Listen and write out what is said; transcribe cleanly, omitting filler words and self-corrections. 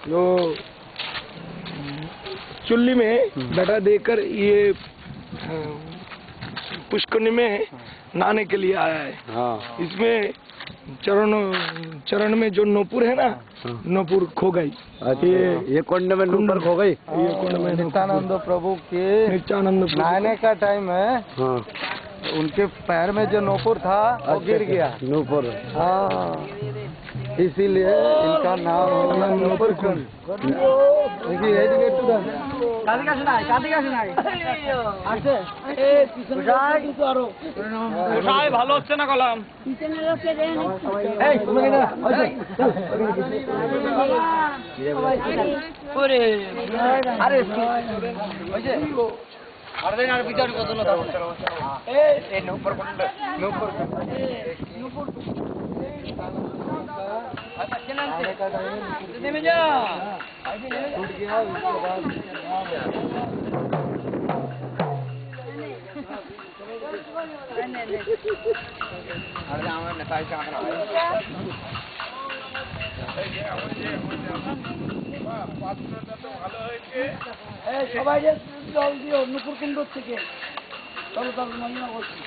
जो चुल्ली में बैठा देकर ये पुष्करणी में नहाने के लिए आया है। इसमें चरण में जो नूपुर है ना, नूपुर खो गई। ये कुंड में नूपुर खो गई। ये कुंड में नित्यानंद प्रभु के नित्यानंद नहाने का टाइम है। उनके पैर में जो नूपुर था वो गिर गया। नूपुर, हाँ, इसीलिए इनका नाम हो गया नूपुर कुंड। ভালো হচ্ছে না কলাম। নেমে যা। সবাই জল দিও নুপুর কুণ্ড থেকে। চলো চলো মহিমা করছি।